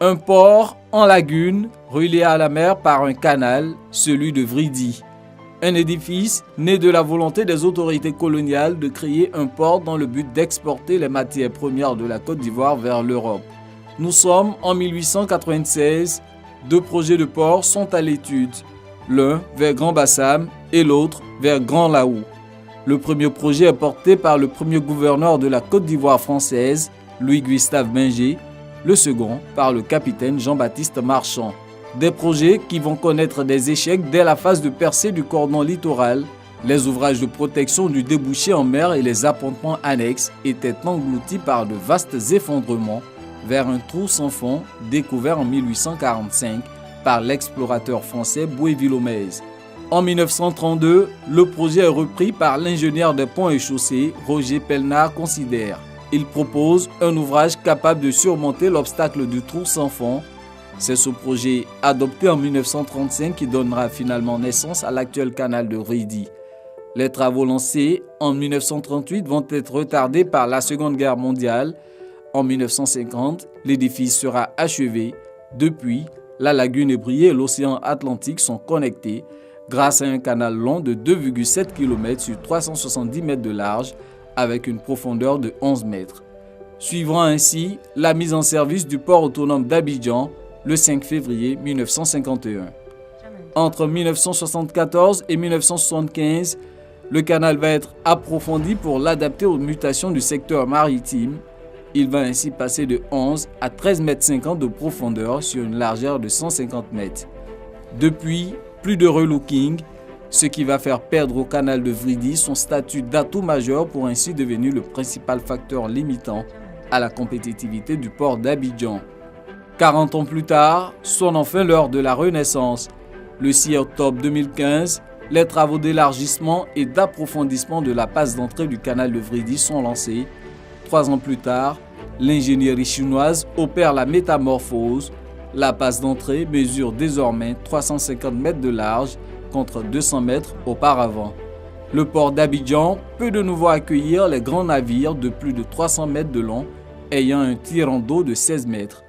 Un port en lagune relié à la mer par un canal, celui de Vridi. Un édifice né de la volonté des autorités coloniales de créer un port dans le but d'exporter les matières premières de la Côte d'Ivoire vers l'Europe. Nous sommes en 1896, 2 projets de port sont à l'étude, l'un vers Grand Bassam et l'autre vers Grand Laou. Le premier projet est porté par le premier gouverneur de la Côte d'Ivoire française, Louis-Gustave Binger, le second par le capitaine Jean-Baptiste Marchand. Des projets qui vont connaître des échecs dès la phase de percée du cordon littoral. Les ouvrages de protection du débouché en mer et les appontements annexes étaient engloutis par de vastes effondrements vers un trou sans fond découvert en 1845 par l'explorateur français Boué-Villomèze. En 1932, le projet est repris par l'ingénieur des ponts et chaussées Roger Pelnard Considère. Il propose un ouvrage capable de surmonter l'obstacle du trou sans fond. C'est ce projet adopté en 1935 qui donnera finalement naissance à l'actuel canal de Vridi. Les travaux lancés en 1938 vont être retardés par la Seconde Guerre mondiale. En 1950, l'édifice sera achevé. Depuis, la lagune ébriée et l'océan Atlantique sont connectés grâce à un canal long de 2,7 km sur 370 mètres de large avec une profondeur de 11 mètres. Suivra ainsi la mise en service du port autonome d'Abidjan le 5 février 1951. Entre 1974 et 1975, le canal va être approfondi pour l'adapter aux mutations du secteur maritime. Il va ainsi passer de 11 à 13,50 mètres de profondeur sur une largeur de 150 mètres. Depuis, plus de relooking, ce qui va faire perdre au canal de Vridi son statut d'atout majeur pour ainsi devenir le principal facteur limitant à la compétitivité du port d'Abidjan. 40 ans plus tard, sonne enfin l'heure de la Renaissance. Le 6 octobre 2015, les travaux d'élargissement et d'approfondissement de la passe d'entrée du canal de Vridi sont lancés. 3 ans plus tard, l'ingénierie chinoise opère la métamorphose. La passe d'entrée mesure désormais 350 mètres de large contre 200 mètres auparavant. Le port d'Abidjan peut de nouveau accueillir les grands navires de plus de 300 mètres de long ayant un tirant d'eau de 16 mètres.